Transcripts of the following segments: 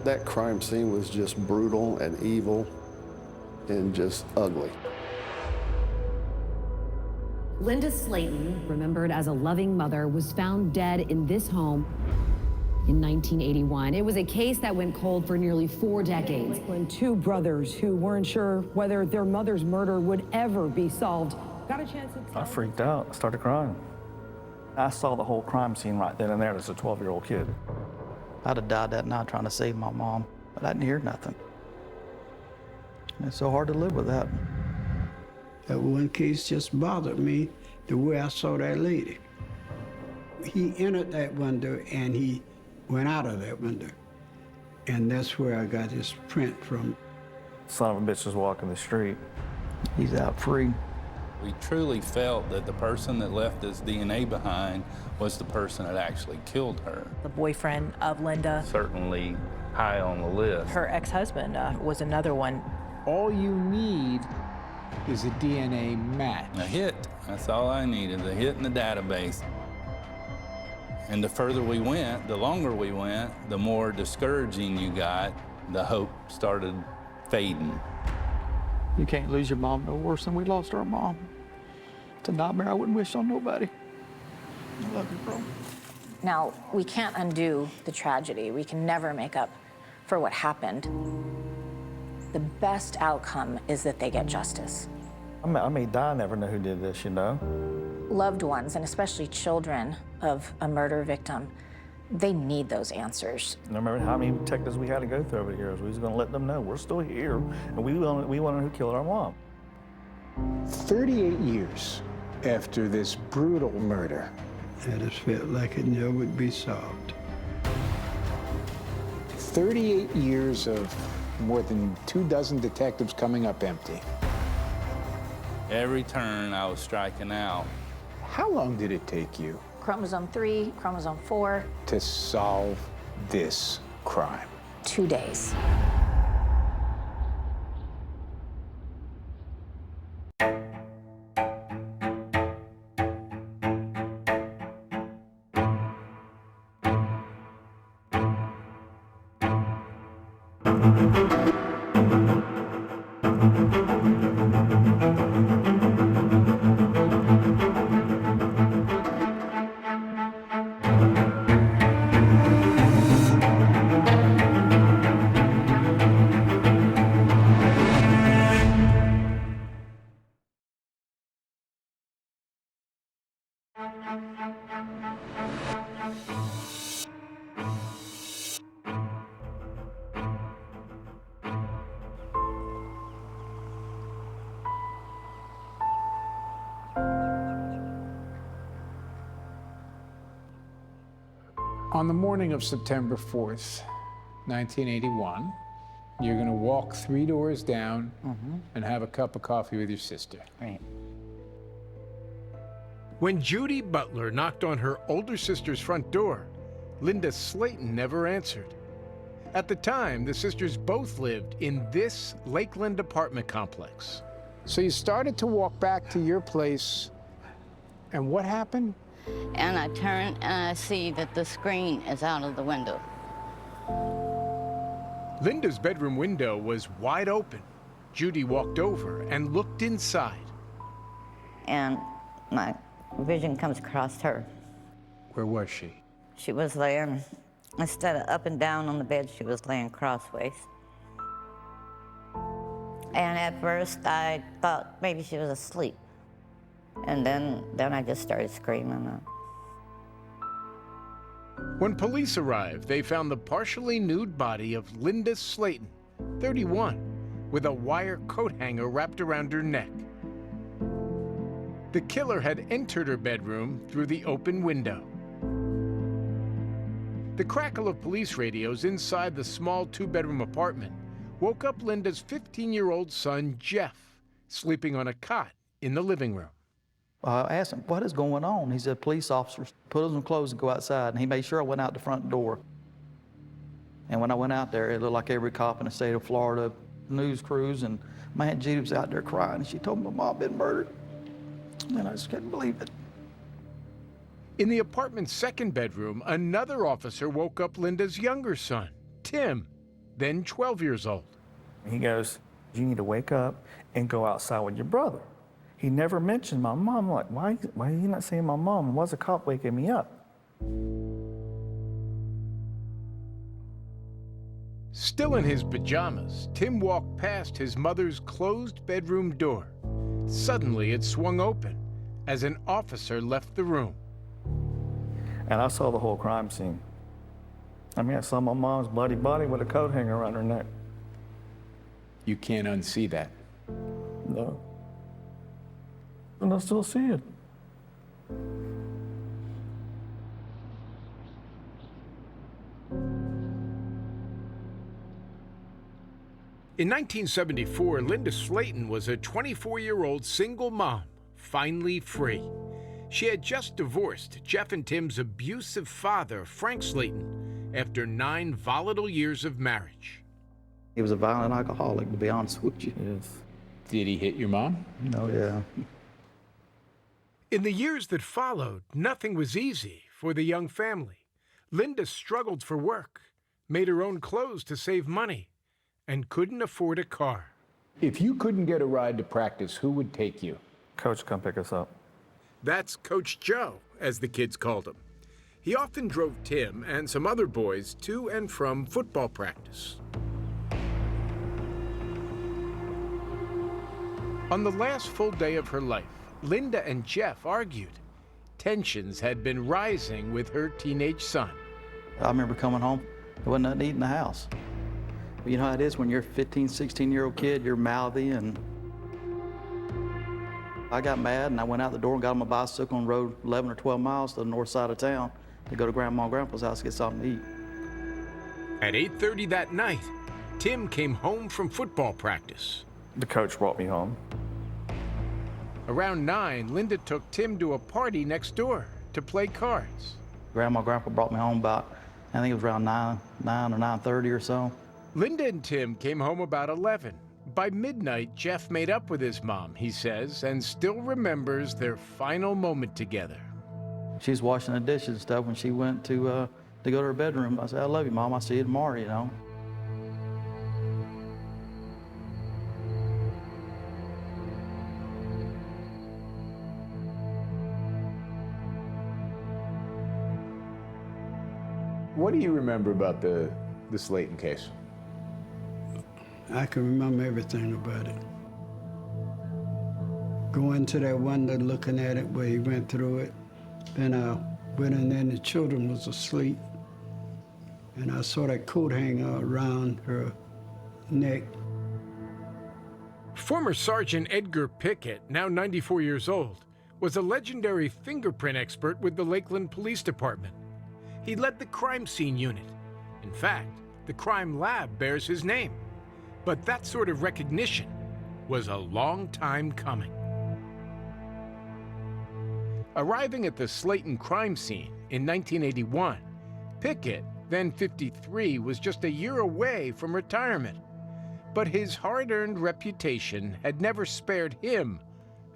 That crime scene was just brutal and evil and just ugly. Linda Slaten, remembered as a loving mother, was found dead in this home in 1981. It was a case that went cold for nearly 4 decades. When two brothers who weren't sure whether their mother's murder would ever be solved got a chance to tell. I freaked out. I started crying. I saw the whole crime scene right then and there as a 12-year-old kid. I'd have died that night trying to save my mom, but I didn't hear nothing. And it's so hard to live with that. That one case just bothered me, the way I saw that lady. He entered that window and he went out of that window. And that's where I got this print from. Son of a bitch was walking the street. He's out free. We truly felt that the person that left his DNA behind was the person that actually killed her. The boyfriend of Linda. Certainly high on the list. Her ex-husband was another one. All you need is a DNA match. A hit, that's all I needed, a hit in the database. And the further we went, the longer we went, the more discouraging you got, the hope started fading. You can't lose your mom no worse than we lost our mom. It's a nightmare I wouldn't wish on nobody. I love you, bro. Now, we can't undo the tragedy. We can never make up for what happened. The best outcome is that they get justice. I may die, I never know who did this, you know? Loved ones, and especially children of a murder victim, they need those answers. I remember how many detectives we had to go through over the years. We was gonna let them know we're still here, and we want to know who killed our mom. 38 years after this brutal murder. I just felt like it never would be solved. 38 years of more than 24 detectives coming up empty. Every turn I was striking out. How long did it take you Chromosome 3, chromosome 4. to solve this crime? 2 days. On the morning of September 4th, 1981, you're going to walk 3 doors down and have a cup of coffee with your sister. Right. When Judy Butler knocked on her older sister's front door, Linda Slaten never answered. At the time, the sisters both lived in this Lakeland apartment complex. So you started to walk back to your place, and what happened? And I turn and I see that the screen is out of the window. Linda's bedroom window was wide open. Judy walked over and looked inside. And my vision comes across her. Where was she? She was laying, instead of up and down on the bed, she was laying crossways. And at first I thought maybe she was asleep. And then I just started screaming. When police arrived, they found the partially nude body of Linda Slaten, 31, with a wire coat hanger wrapped around her neck. The killer had entered her bedroom through the open window. The crackle of police radios inside the small 2-bedroom apartment woke up Linda's 15-year-old son, Jeff, sleeping on a cot in the living room. I asked him, what is going on? He said, police officers, put on some clothes and go outside. And he made sure I went out the front door. And when I went out there, it looked like every cop in the state of Florida, news crews, and my Aunt Judy was out there crying. And she told me my mom had been murdered. And I just couldn't believe it. In the apartment's 2nd bedroom, another officer woke up Linda's younger son, Tim. then 12 years old. He goes, you need to wake up and go outside with your brother. He never mentioned my mom. I'm like, why are you not saying my mom? Why's the cop waking me up? Still in his pajamas, Tim walked past his mother's closed bedroom door. Suddenly, it swung open as an officer left the room. And I saw the whole crime scene. I mean, I saw my mom's bloody body with a coat hanger around her neck. You can't unsee that. No. And I still see it. In 1974, Linda Slaten was a 24-year-old single mom, finally free. She had just divorced Jeff and Tim's abusive father, Frank Slaten, after 9 volatile years of marriage. He was a violent alcoholic, to be honest with you. Yes. Did he hit your mom? Oh, yeah. In the years that followed, nothing was easy for the young family. Linda struggled for work, made her own clothes to save money, and couldn't afford a car. If you couldn't get a ride to practice, who would take you? Coach come pick us up. That's Coach Joe, as the kids called him. He often drove Tim and some other boys to and from football practice. On the last full day of her life, Linda and Jeff argued. Tensions had been rising with her teenage son. I remember coming home, there wasn't nothing to eat in the house. But you know how it is when you're a 15, 16-year-old kid, you're mouthy, and I got mad and I went out the door and got on my bicycle and rode 11 or 12 miles to the north side of town to go to Grandma and Grandpa's house to get something to eat. At 8:30 that night, Tim came home from football practice. The coach brought me home. Around 9, Linda took Tim to a party next door to play cards. Grandma and Grandpa brought me home about, I think it was around 9 or 9:30 or so. Linda and Tim came home about 11. By midnight, Jeff made up with his mom, he says, and still remembers their final moment together. She was washing the dishes and stuff when she went to go to her bedroom. I said, I love you, Mom. I'll see you tomorrow, you know. What do you remember about the Slaten case? I can remember everything about it. Going to that window, looking at it where he went through it. Then I went in there and the children was asleep. And I saw that coat hanger around her neck. Former Sergeant Edgar Pickett, now 94 years old, was a legendary fingerprint expert with the Lakeland Police Department. He led the crime scene unit. In fact, the crime lab bears his name. But that sort of recognition was a long time coming. Arriving at the Slaten crime scene in 1981, Pickett, then 53, was just a year away from retirement. But his hard-earned reputation had never spared him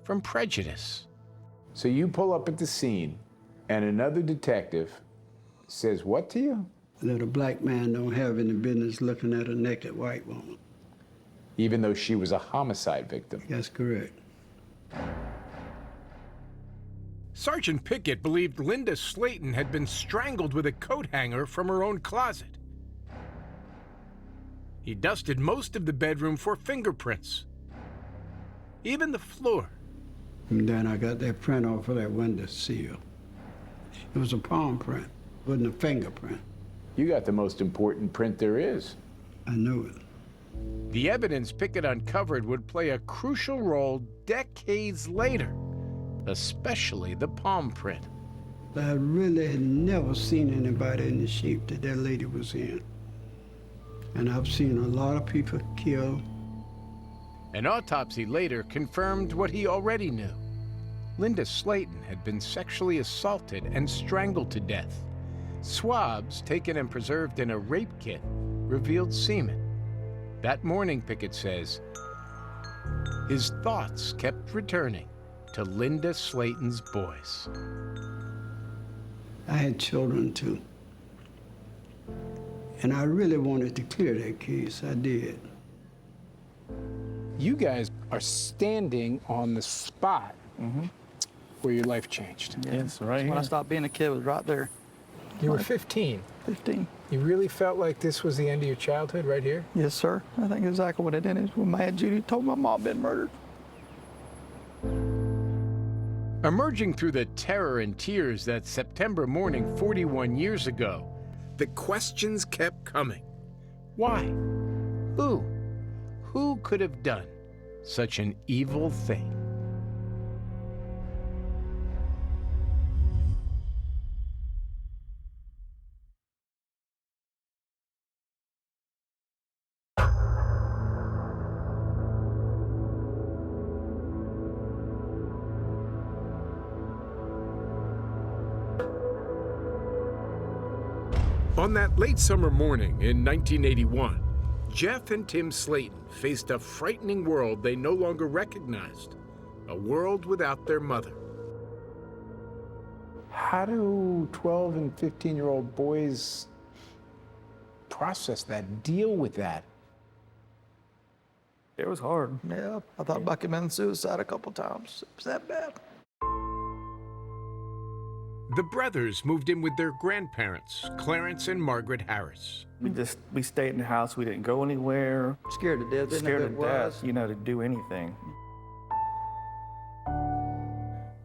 from prejudice. So you pull up at the scene, and another detective says what to you? That a black man don't have any business looking at a naked white woman. Even though she was a homicide victim. That's correct. Sergeant Pickett believed Linda Slaten had been strangled with a coat hanger from her own closet. He dusted most of the bedroom for fingerprints, even the floor. And then I got that print off of that window sill. It was a palm print, wasn't a fingerprint. You got the most important print there is. I knew it. The evidence Pickett uncovered would play a crucial role decades later, especially the palm print. I really had never seen anybody in the shape that that lady was in. And I've seen a lot of people killed. An autopsy later confirmed what he already knew. Linda Slaten had been sexually assaulted and strangled to death. Swabs taken and preserved in a rape kit revealed semen. That morning, Pickett says, his thoughts kept returning to Linda Slaten's boys. I had children too. And I really wanted to clear that case. I did. You guys are standing on the spot where your life changed. Yes, right. When I stopped being a kid was right there. You were 15. 15. You really felt like this was the end of your childhood right here? Yes, sir. I think exactly what it is when my Aunt Judy told my mom been murdered. Emerging through the terror and tears that September morning 41 years ago, the questions kept coming. Why? Who? Who could have done such an evil thing? On that late summer morning in 1981, Jeff and Tim Slaten faced a frightening world they no longer recognized, a world without their mother. How do 12 and 15-year-old boys process that, deal with that? It was hard. Yeah, I thought about committing suicide a couple times. It was that bad. The brothers moved in with their grandparents, Clarence and Margaret Harris. We stayed in the house. We didn't go anywhere. Scared to death. Scared to death, you know, to do anything.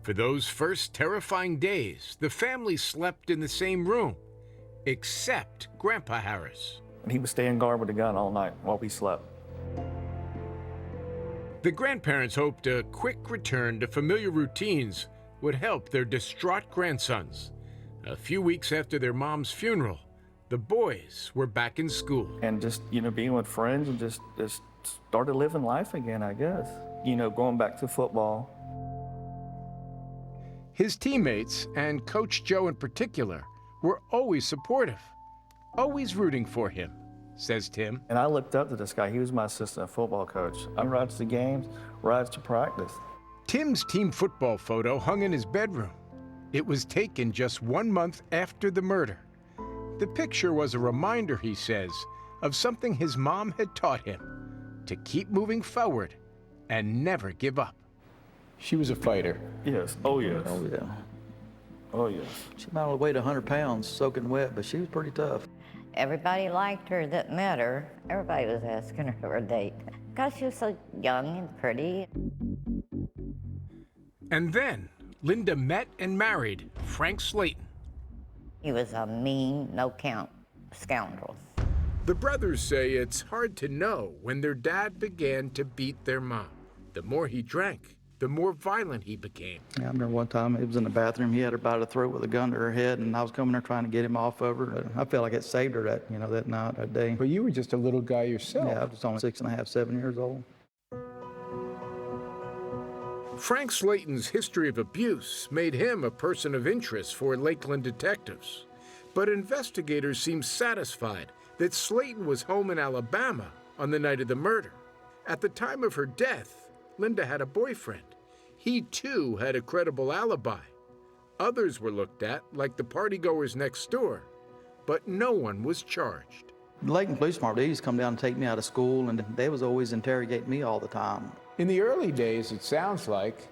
For those first terrifying days, the family slept in the same room, except Grandpa Harris. And he would stay in guard with a gun all night while we slept. The grandparents hoped a quick return to familiar routines would help their distraught grandsons. A few weeks after their mom's funeral, the boys were back in school. And just, you know, being with friends and just started living life again, I guess. You know, going back to football. His teammates, and Coach Joe in particular, were always supportive, always rooting for him, says Tim. And I looked up to this guy. He was my assistant football coach. I rides to games, rides to practice. Tim's team football photo hung in his bedroom. It was taken just 1 month after the murder. The picture was a reminder, he says, of something his mom had taught him, to keep moving forward and never give up. She was a fighter. Yes. Oh, yes. Oh, yeah. Oh, yes. She might have weighed 100 pounds soaking wet, but she was pretty tough. Everybody liked her that met her. Everybody was asking her for a date because she was so young and pretty. And then Linda met and married Frank Slaten. He was a mean, no-count scoundrel. The brothers say it's hard to know when their dad began to beat their mom. The more he drank, the more violent he became. Yeah, I remember one time he was in the bathroom. He had her by the throat with a gun to her head, and I was coming there trying to get him off of her. I felt like it saved her that night, that day. But you were just a little guy yourself. Yeah, I was only 6.5, 7 years old. Frank Slaten's history of abuse made him a person of interest for Lakeland detectives. But investigators seem satisfied that Slaten was home in Alabama on the night of the murder. At the time of her death, Linda had a boyfriend. He, too, had a credible alibi. Others were looked at, like the partygoers next door, but no one was charged. The Lakeland Police Department, they used to come down and take me out of school, and they was always interrogating me all the time. In the early days, it sounds like,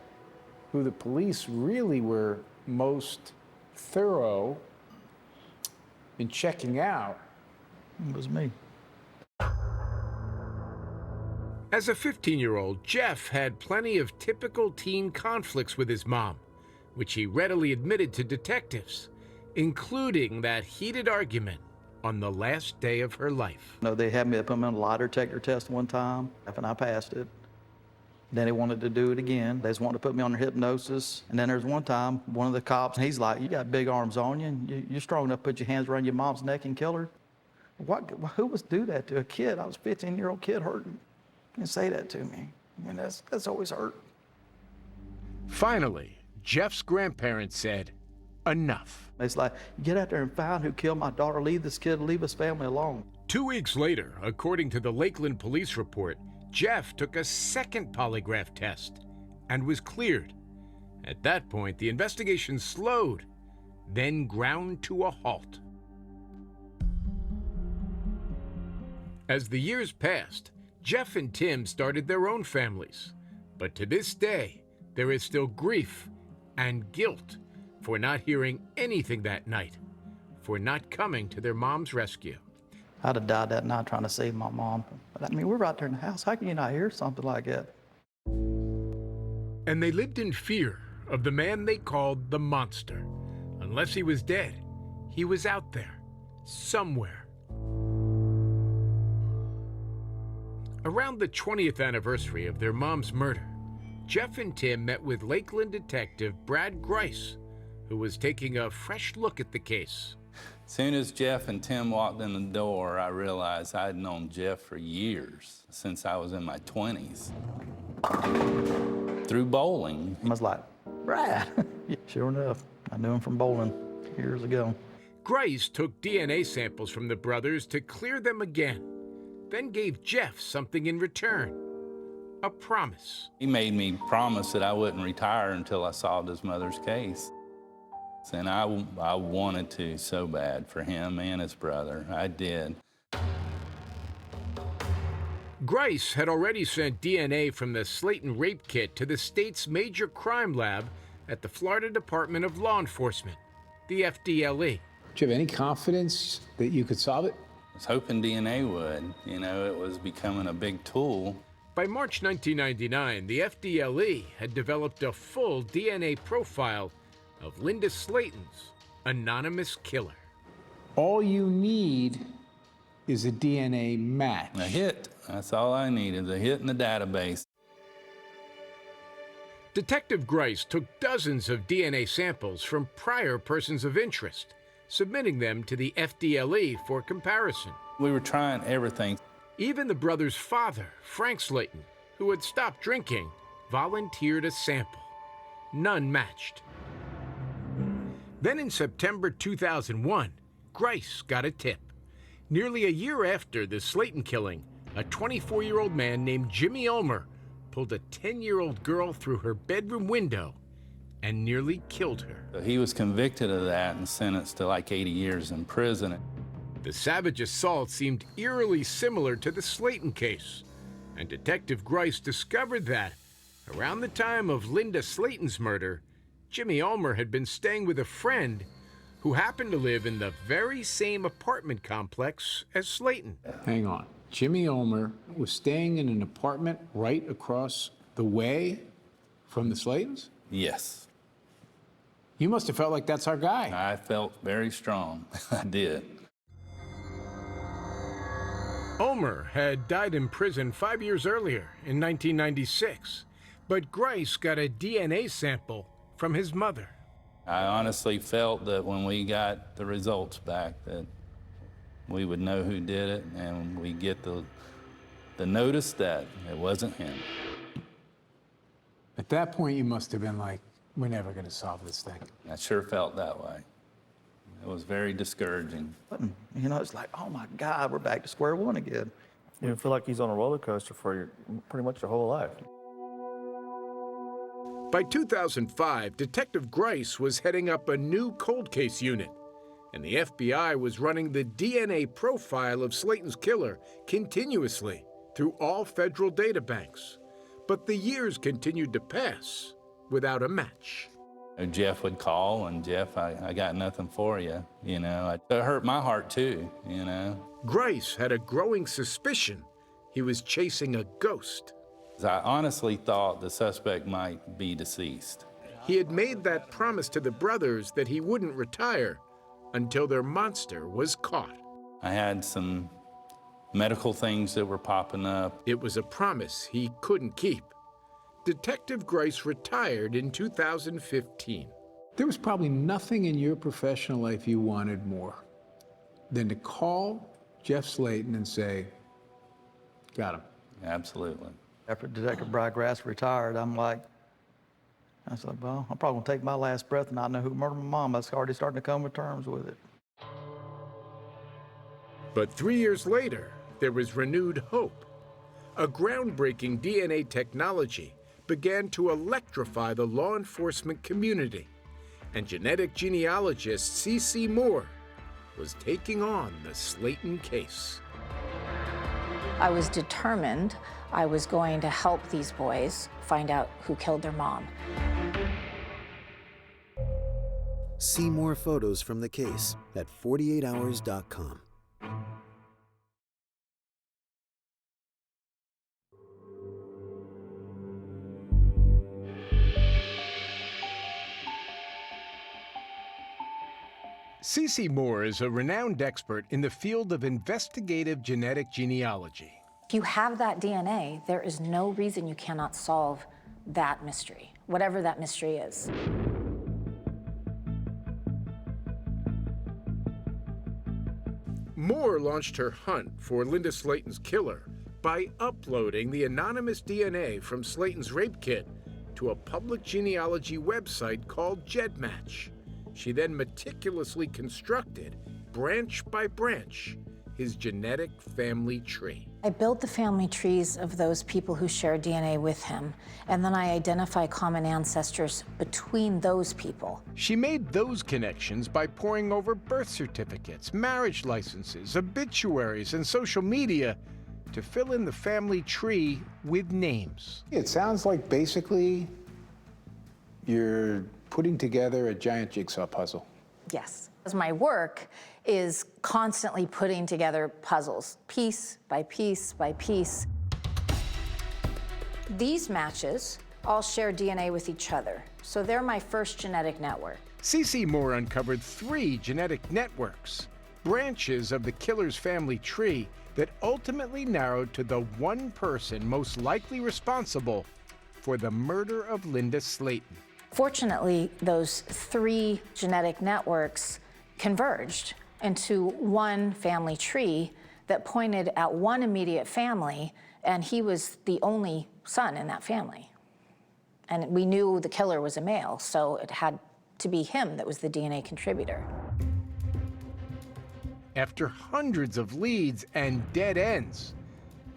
who the police really were most thorough in checking out. It was me. As a 15-year-old, Jeff had plenty of typical teen conflicts with his mom, which he readily admitted to detectives, including that heated argument on the last day of her life. You know, they had me put me on a lie detector test one time, and I passed it. Then they wanted to do it again. They just wanted to put me under hypnosis. And then there's one time, one of the cops, he's like, "You got big arms on you, and you're strong enough to put your hands around your mom's neck and kill her." Who would do that to a kid? I was a 15-year-old kid hurting. You can say that to me. I mean, that's always hurt. Finally, Jeff's grandparents said, enough. It's like, get out there and find who killed my daughter. Leave this kid, leave his family alone. 2 weeks later, according to the Lakeland police report, Jeff took a second polygraph test and was cleared. At that point, the investigation slowed, then ground to a halt. As the years passed, Jeff and Tim started their own families. But to this day, there is still grief and guilt for not hearing anything that night, for not coming to their mom's rescue. I'd have died that night trying to save my mom. But I mean, we're right there in the house. How can you not hear something like that? And they lived in fear of the man they called the monster. Unless he was dead, he was out there, somewhere. Around the 20th anniversary of their mom's murder, Jeff and Tim met with Lakeland detective Brad Grice, who was taking a fresh look at the case. As soon as Jeff and Tim walked in the door, I realized I'd known Jeff for years, since I was in my 20s. Through bowling. I was like, Brad. Sure enough, I knew him from bowling years ago. Grice took DNA samples from the brothers to clear them again, then gave Jeff something in return, a promise. He made me promise that I wouldn't retire until I solved his mother's case. And I wanted to so bad for him and his brother. I did. Grice had already sent DNA from the Slaten rape kit to the state's major crime lab at the Florida Department of Law Enforcement, the FDLE. Do you have any confidence that you could solve it? I was hoping DNA would. You know, it was becoming a big tool. By March 1999, the FDLE had developed a full DNA profile of Linda Slaten's anonymous killer. All you need is a DNA match. A hit. That's all I needed, a hit in the database. Detective Grice took dozens of DNA samples from prior persons of interest, submitting them to the FDLE for comparison. We were trying everything. Even the brothers' father, Frank Slaten, who had stopped drinking, volunteered a sample. None matched. Then in September 2001, Grice got a tip. Nearly a year after the Slaten killing, a 24-year-old man named Jimmy Ulmer pulled a 10-year-old girl through her bedroom window and nearly killed her. He was convicted of that and sentenced to like 80 years in prison. The savage assault seemed eerily similar to the Slaten case, and Detective Grice discovered that, around the time of Linda Slaten's murder, Jimmy Ulmer had been staying with a friend who happened to live in the very same apartment complex as Slaten. Hang on. Jimmy Ulmer was staying in an apartment right across the way from the Slatens? Yes. You must have felt like that's our guy. I felt very strong. I did. Ulmer had died in prison 5 years earlier, in 1996, but Grice got a DNA sample from his mother. I honestly felt that when we got the results back that we would know who did it and we get the notice that it wasn't him. At that point, you must have been like, we're never going to solve this thing. I sure felt that way. It was very discouraging. You know, it's like, oh my God, we're back to square one again. You feel like he's on a roller coaster for pretty much your whole life. By 2005, Detective Grice was heading up a new cold case unit, and the FBI was running the DNA profile of Slaten's killer continuously through all federal databanks. But the years continued to pass without a match. Jeff would call, and Jeff, I got nothing for you, you know. It hurt my heart too, you know. Grice had a growing suspicion he was chasing a ghost. I honestly thought the suspect might be deceased. He had made that promise to the brothers that he wouldn't retire until their monster was caught. I had some medical things that were popping up. It was a promise he couldn't keep. Detective Grice retired in 2015. There was probably nothing in your professional life you wanted more than to call Jeff Slaten and say, got him. Absolutely. After Detective Brad Grice retired, I said, well, I'm probably gonna take my last breath and not know who murdered my mom. I was already starting to come to terms with it. But 3 years later, there was renewed hope. A groundbreaking DNA technology began to electrify the law enforcement community, and genetic genealogist C.C. Moore was taking on the Slaten case. I was determined I was going to help these boys find out who killed their mom. See more photos from the case at 48hours.com. C.C. Moore is a renowned expert in the field of investigative genetic genealogy. If you have that DNA, there is no reason you cannot solve that mystery, whatever that mystery is. Moore launched her hunt for Linda Slaten's killer by uploading the anonymous DNA from Slaten's rape kit to a public genealogy website called GEDmatch. She then meticulously constructed, branch by branch, his genetic family tree. I built the family trees of those people who share DNA with him, and then I identify common ancestors between those people. She made those connections by poring over birth certificates, marriage licenses, obituaries, and social media to fill in the family tree with names. It sounds like basically you're putting together a giant jigsaw puzzle. Yes. My work is constantly putting together puzzles, piece by piece by piece. These matches all share DNA with each other, so they're my first genetic network. C.C. Moore uncovered 3 genetic networks, branches of the killer's family tree that ultimately narrowed to the one person most likely responsible for the murder of Linda Slaten. Fortunately, those 3 genetic networks converged into one family tree that pointed at one immediate family, and he was the only son in that family. And we knew the killer was a male, so it had to be him that was the DNA contributor. After hundreds of leads and dead ends,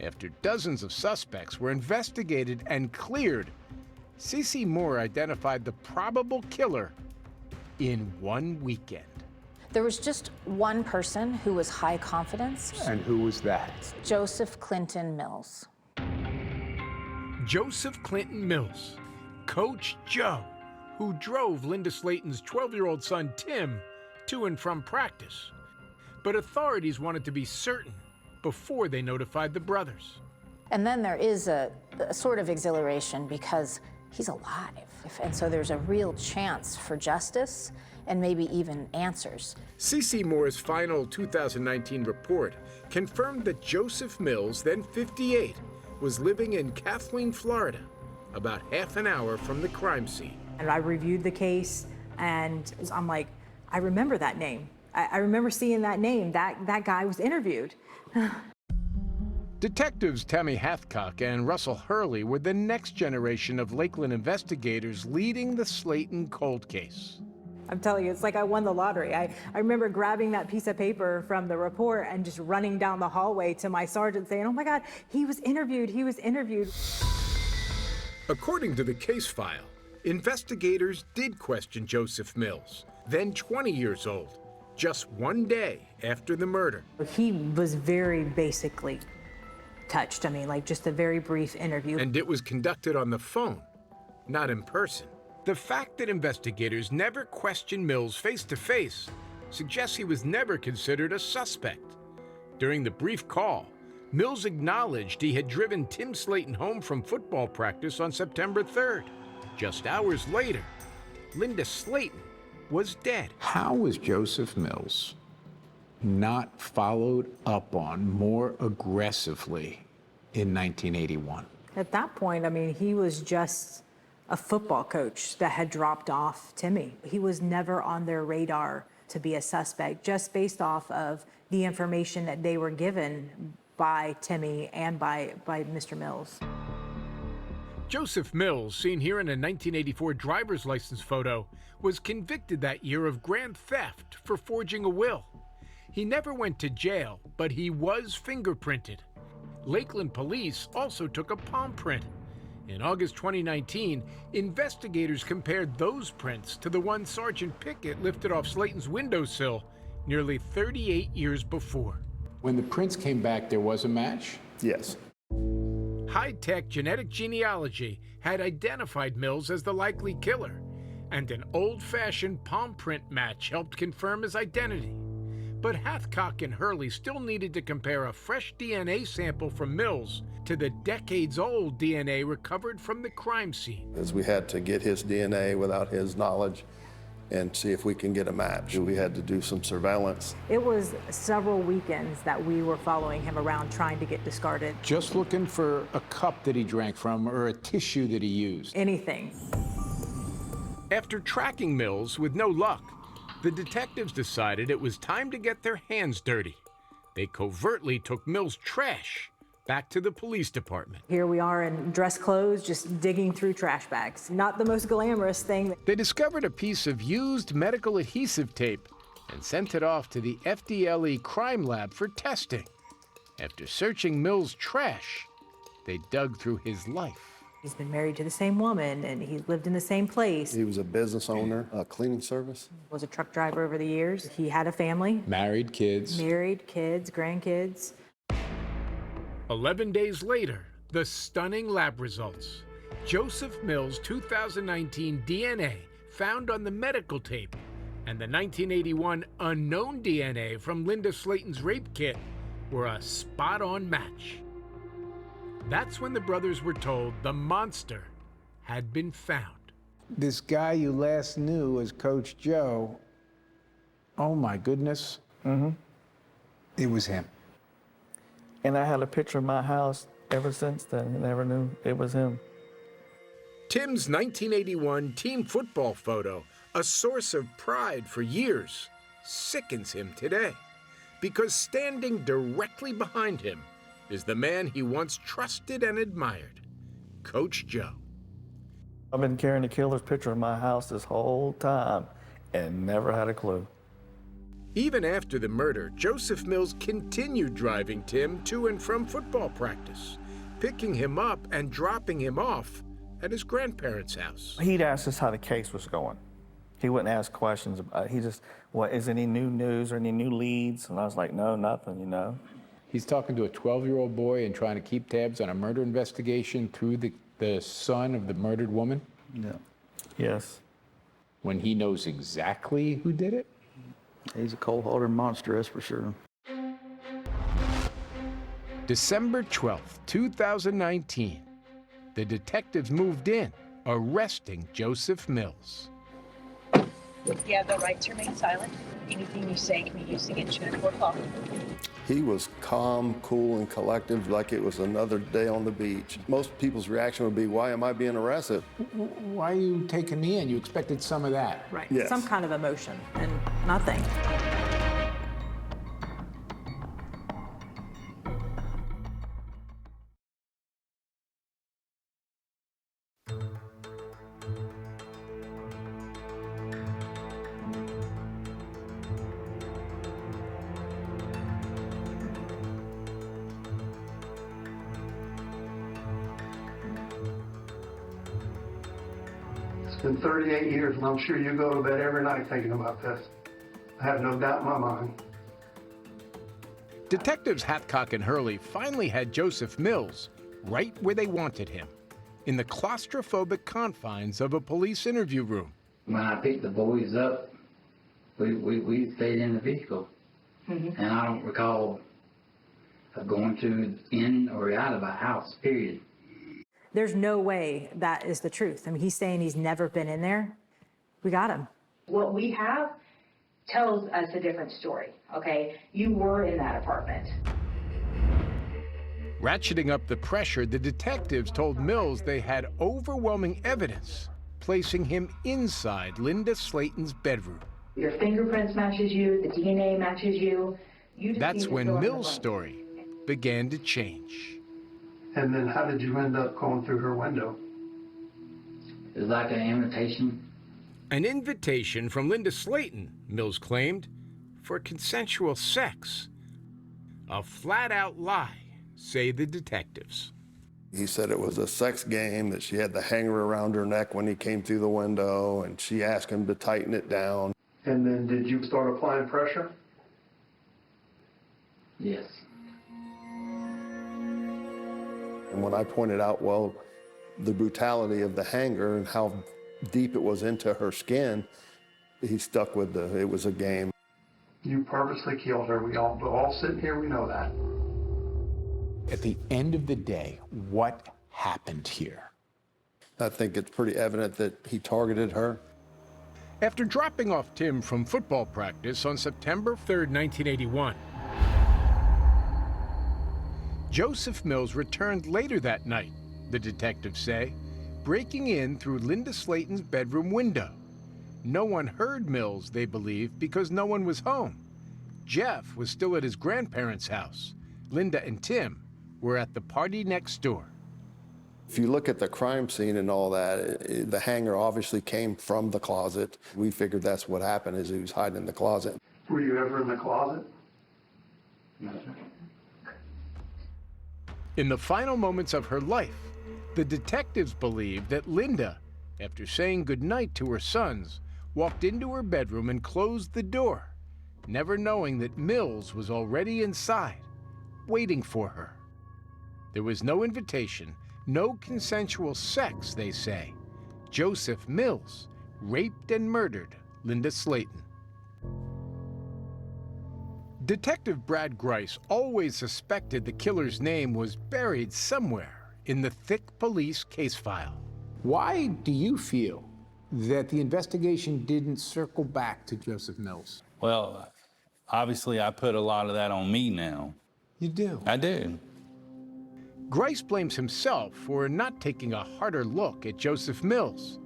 after dozens of suspects were investigated and cleared, C.C. Moore identified the probable killer in one weekend. There was just one person who was high confidence. And who was that? Joseph Clinton Mills. Joseph Clinton Mills, Coach Joe, who drove Linda Slaten's 12-year-old son Tim to and from practice. But authorities wanted to be certain before they notified the brothers. And then there is a sort of exhilaration because he's alive. And so there's a real chance for justice and maybe even answers. C.C. Moore's final 2019 report confirmed that Joseph Mills, then 58, was living in Kathleen, Florida, about half an hour from the crime scene. And I reviewed the case, and I'm like, I remember that name. I remember seeing that name. That guy was interviewed. Detectives Tammy Hathcock and Russell Hurley were the next generation of Lakeland investigators leading the Slaten cold case. I'm telling you, it's like I won the lottery. I remember grabbing that piece of paper from the report and just running down the hallway to my sergeant saying, oh my God, he was interviewed, he was interviewed. According to the case file, investigators did question Joseph Mills, then 20 years old, just one day after the murder. He was very basically touched. I mean, like just a very brief interview. And it was conducted on the phone, not in person. The fact that investigators never questioned Mills face-to-face suggests he was never considered a suspect. During the brief call, Mills acknowledged he had driven Tim Slaten home from football practice on September 3rd. Just hours later, Linda Slaten was dead. How was Joseph Mills not followed up on more aggressively in 1981? At that point, I mean, he was just a football coach that had dropped off Timmy. He was never on their radar to be a suspect, just based off of the information that they were given by Timmy and by Mr. Mills. Joseph Mills, seen here in a 1984 driver's license photo, was convicted that year of grand theft for forging a will. He never went to jail, but he was fingerprinted. Lakeland police also took a palm print. In August 2019, investigators compared those prints to the one Sergeant Pickett lifted off Slaten's windowsill nearly 38 years before. When the prints came back, there was a match? Yes. High-tech genetic genealogy had identified Mills as the likely killer, and an old-fashioned palm print match helped confirm his identity. But Hathcock and Hurley still needed to compare a fresh DNA sample from Mills to the decades-old DNA recovered from the crime scene. As we had to get his DNA without his knowledge and see if we can get a match. We had to do some surveillance. It was several weekends that we were following him around trying to get discarded. Just looking for a cup that he drank from or a tissue that he used. Anything. After tracking Mills with no luck, the detectives decided it was time to get their hands dirty. They covertly took Mills' trash back to the police department. Here we are in dress clothes, just digging through trash bags. Not the most glamorous thing. They discovered a piece of used medical adhesive tape and sent it off to the FDLE crime lab for testing. After searching Mills' trash, they dug through his life. He's been married to the same woman, and he lived in the same place. He was a business owner, a cleaning service. Was a truck driver over the years. He had a family. Married kids. Married, kids, grandkids. 11 days later, the stunning lab results. Joseph Mills' 2019 DNA found on the medical tape and the 1981 unknown DNA from Linda Slaten's rape kit were a spot-on match. That's when the brothers were told the monster had been found. This guy you last knew as Coach Joe, oh my goodness, it was him. And I had a picture of my house ever since then. I never knew it was him. Tim's 1981 team football photo, a source of pride for years, sickens him today because standing directly behind him is the man he once trusted and admired, Coach Joe. I've been carrying the killer's picture in my house this whole time and never had a clue. Even after the murder, Joseph Mills continued driving Tim to and from football practice, picking him up and dropping him off at his grandparents' house. He'd ask us how the case was going. He wouldn't ask questions. He just, what, is any new news or any new leads? And I was like, no, nothing, you know. He's talking to a 12-year-old boy and trying to keep tabs on a murder investigation through the son of the murdered woman? Yeah. Yes. When he knows exactly who did it? He's a cold-hearted monster, that's for sure. December 12th, 2019. The detectives moved in, arresting Joseph Mills. You have the right to remain silent. Anything you say can be used against you in a court of law. He was calm, cool, and collected like it was another day on the beach. Most people's reaction would be, why am I being arrested? Why are you taking me in? You expected some of that. Right. Yes. Some kind of emotion, and nothing. It's been 38 years, and I'm sure you go to bed every night thinking about this. I have no doubt in my mind. Detectives Hathcock and Hurley finally had Joseph Mills right where they wanted him, in the claustrophobic confines of a police interview room. When I picked the boys up, we stayed in the vehicle. And I don't recall of going in or out of a house, period. There's no way that is the truth. I mean, he's saying he's never been in there. We got him. What we have tells us a different story, okay? You were in that apartment. Ratcheting up the pressure, the detectives told Mills they had overwhelming evidence, placing him inside Linda Slaten's bedroom. Your fingerprints matches you, the DNA matches you. That's when Mills' story began to change. And then how did you end up going through her window? It was like an invitation. An invitation from Linda Slaten, Mills claimed, for consensual sex. A flat-out lie, say the detectives. He said it was a sex game, that she had the hanger around her neck when he came through the window, and she asked him to tighten it down. And then did you start applying pressure? Yes. And when I pointed out, well, the brutality of the hanger and how deep it was into her skin, he stuck with it was a game. You purposely killed her. We're all sitting here, we know that. At the end of the day, what happened here? I think it's pretty evident that he targeted her. After dropping off Tim from football practice on September 3rd, 1981, Joseph Mills returned later that night, the detectives say, breaking in through Linda Slaten's bedroom window. No one heard Mills, they believe, because no one was home. Jeff was still at his grandparents' house. Linda and Tim were at the party next door. If you look at the crime scene and all that, the hanger obviously came from the closet. We figured that's what happened, is he was hiding in the closet. Were you ever in the closet? No, sir. In the final moments of her life, the detectives believe that Linda, after saying goodnight to her sons, walked into her bedroom and closed the door, never knowing that Mills was already inside, waiting for her. There was no invitation, no consensual sex, they say. Joseph Mills raped and murdered Linda Slaten. Detective Brad Grice always suspected the killer's name was buried somewhere in the thick police case file. Why do you feel that the investigation didn't circle back to Joseph Mills? Well, obviously I put a lot of that on me now. You do? I do. Grice blames himself for not taking a harder look at Joseph Mills,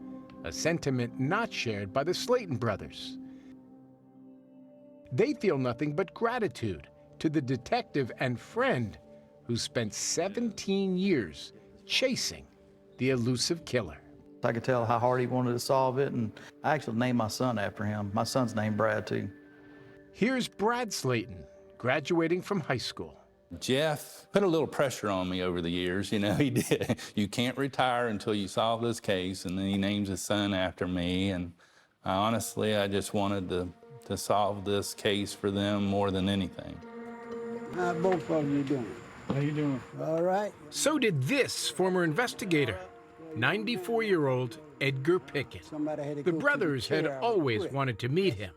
a sentiment not shared by the Slaten brothers. They feel nothing but gratitude to the detective and friend who spent 17 years chasing the elusive killer. I could tell how hard he wanted to solve it, and I actually named my son after him. My son's named Brad, too. Here's Brad Slaten, graduating from high school. Jeff put a little pressure on me over the years, you know, he did. You can't retire until you solve this case, and then he names his son after me, and honestly, I just wanted to solve this case for them more than anything. How both of you doing? How you doing? All right. So did this former investigator, 94-year-old Edgar Pickett. The brothers had always wanted to meet him.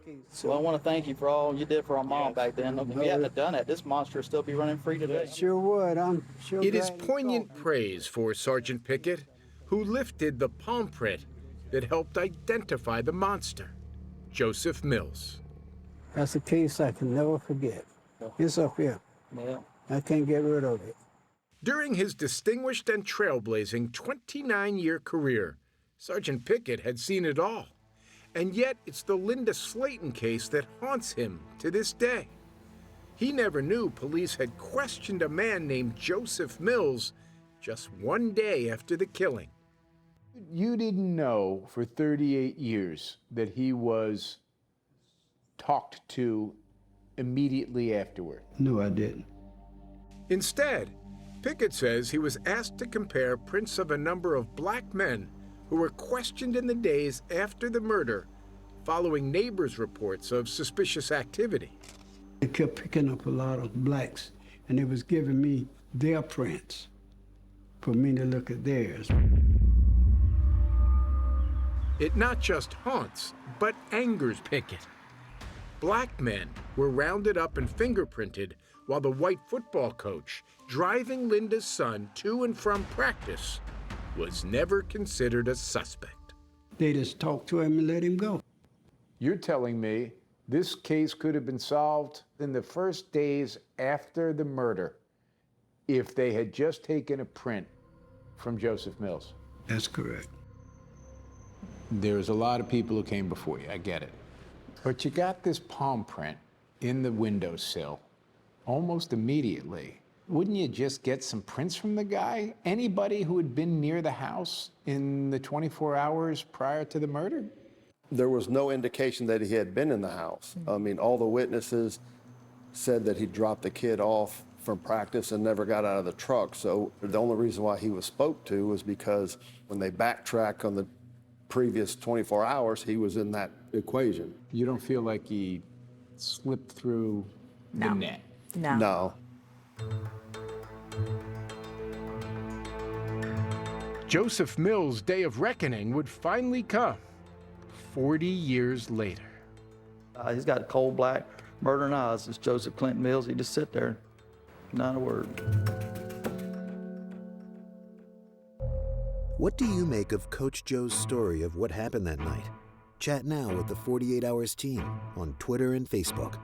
Well, I want to thank you for all you did for our mom back then. If you hadn't have done it, this monster would still be running free today. Sure would. I'm sure. It is poignant praise for Sergeant Pickett, who lifted the palm print that helped identify the monster, Joseph Mills. That's a case I can never forget. It's up here. Yeah. I can't get rid of it. During his distinguished and trailblazing 29-year career, Sergeant Pickett had seen it all. And yet it's the Linda Slaten case that haunts him to this day. He never knew police had questioned a man named Joseph Mills just one day after the killing. You didn't know for 38 years that he was talked to immediately afterward? No, I didn't. Instead, Pickett says he was asked to compare prints of a number of black men who were questioned in the days after the murder, following neighbors' reports of suspicious activity. They kept picking up a lot of blacks, and they was giving me their prints for me to look at theirs. It not just haunts, but angers Pickett. Black men were rounded up and fingerprinted while the white football coach driving Linda's son to and from practice was never considered a suspect. They just talked to him and let him go. You're telling me this case could have been solved in the first days after the murder if they had just taken a print from Joseph Mills? That's correct. There's a lot of people who came before you, I get it. But you got this palm print in the windowsill almost immediately. Wouldn't you just get some prints from the guy? Anybody who had been near the house in the 24 hours prior to the murder? There was no indication that he had been in the house. I mean, all the witnesses said that he dropped the kid off from practice and never got out of the truck. So the only reason why he was spoke to was because when they backtrack on the previous 24 hours, he was in that equation. You don't feel like he slipped through the net? No. No. Joseph Mills' day of reckoning would finally come 40 years later. He's got cold black murdering eyes. It's Joseph Clinton Mills. He just sit there, not a word. What do you make of Coach Joe's story of what happened that night? Chat now with the 48 Hours team on Twitter and Facebook.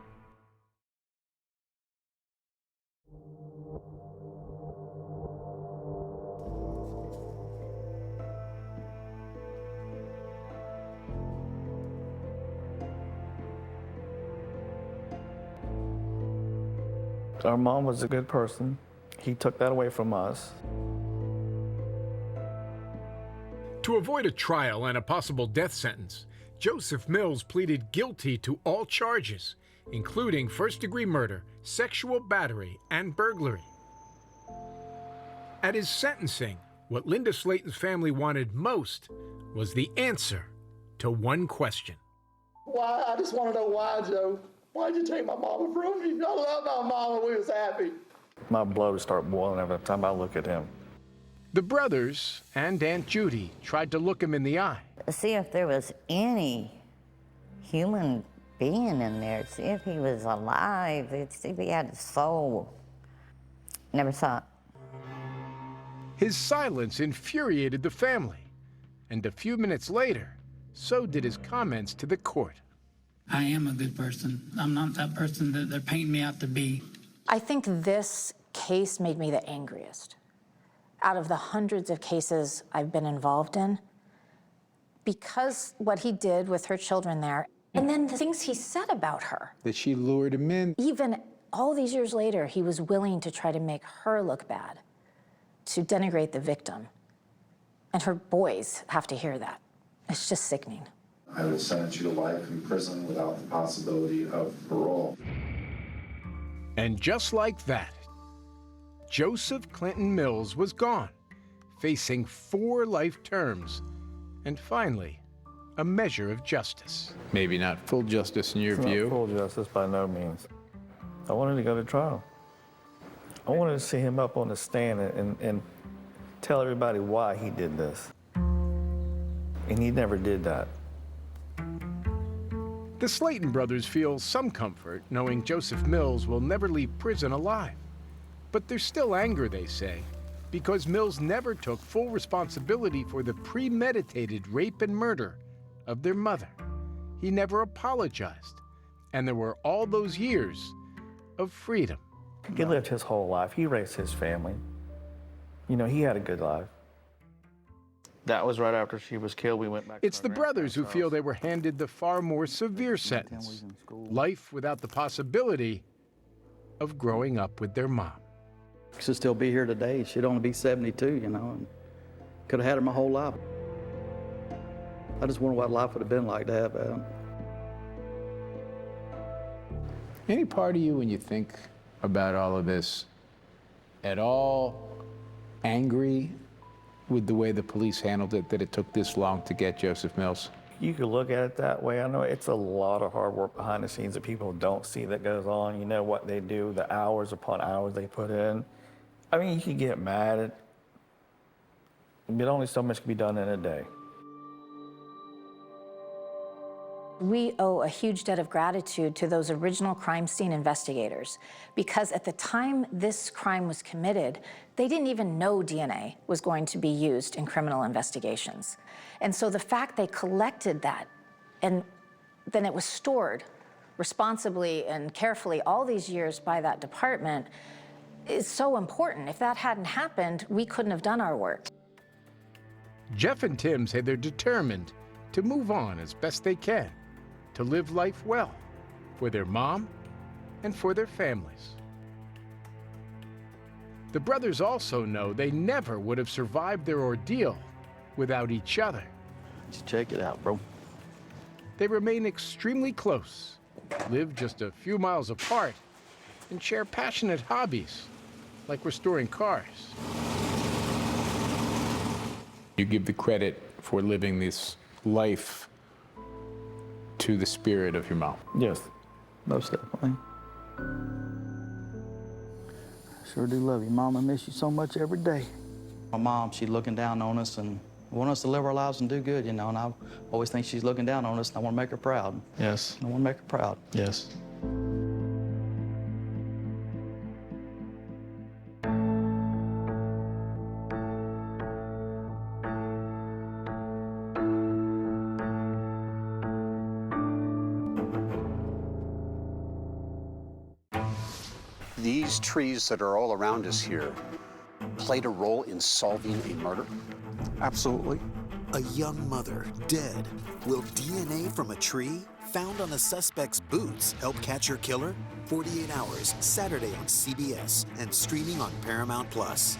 Our mom was a good person. He took that away from us. To avoid a trial and a possible death sentence, Joseph Mills pleaded guilty to all charges, including first-degree murder, sexual battery, and burglary. At his sentencing, what Linda Slaten's family wanted most was the answer to one question. Why? I just want to know why, Joe. Why'd you take my mama from me? I love my mama. We was happy. My blood would start boiling every time I look at him. The brothers and Aunt Judy tried to look him in the eye. See if there was any human being in there, see if he was alive, see if he had a soul. Never saw it. His silence infuriated the family, and a few minutes later, so did his comments to the court. I am a good person. I'm not that person that they're painting me out to be. I think this case made me the angriest. Out of the hundreds of cases I've been involved in, because what he did with her children there, and then the things he said about her. That she lured him in. Even all these years later, he was willing to try to make her look bad, to denigrate the victim. And her boys have to hear that. It's just sickening. I will sentence you to life in prison without the possibility of parole. And just like that, Joseph Clinton Mills was gone, facing 4 life terms, and finally, a measure of justice. Maybe not full justice in your view. Not full justice by no means. I wanted to go to trial. I wanted to see him up on the stand and tell everybody why he did this. And he never did that. The Slaten brothers feel some comfort knowing Joseph Mills will never leave prison alive. But there's still anger, they say, because Mills never took full responsibility for the premeditated rape and murder of their mother. He never apologized, and there were all those years of freedom. He lived his whole life. He raised his family. You know, he had a good life. That was right after she was killed. We went back. It's the brothers who feel they were handed the far more severe sentence, life without the possibility of growing up with their mom. She'd still be here today. She'd only be 72, you know, and could have had her my whole life. I just wonder what life would have been like to have that. Any part of you, when you think about all of this, at all angry with the way the police handled it, that it took this long to get Joseph Mills? You could look at it that way. I know it's a lot of hard work behind the scenes that people don't see that goes on. You know what they do, the hours upon hours they put in. I mean, you could get mad, but only so much can be done in a day. We owe a huge debt of gratitude to those original crime scene investigators, because at the time this crime was committed, they didn't even know DNA was going to be used in criminal investigations. And so the fact they collected that and then it was stored responsibly and carefully all these years by that department is so important. If that hadn't happened, we couldn't have done our work. Jeff and Tim say they're determined to move on as best they can, to live life well for their mom and for their families. The brothers also know they never would have survived their ordeal without each other. Just check it out, bro. They remain extremely close, live just a few miles apart, and share passionate hobbies like restoring cars. You give the credit for living this life to the spirit of your mom. Yes, most definitely. Sure do love you, Mom. I miss you so much every day. My mom, she's looking down on us and want us to live our lives and do good, you know, and I always think she's looking down on us, and I want to make her proud. Yes. I want to make her proud. Yes. These trees that are all around us here played a role in solving a murder? Absolutely. A young mother dead. Will DNA from a tree found on a suspect's boots help catch her killer? 48 Hours, Saturday on CBS and streaming on Paramount Plus.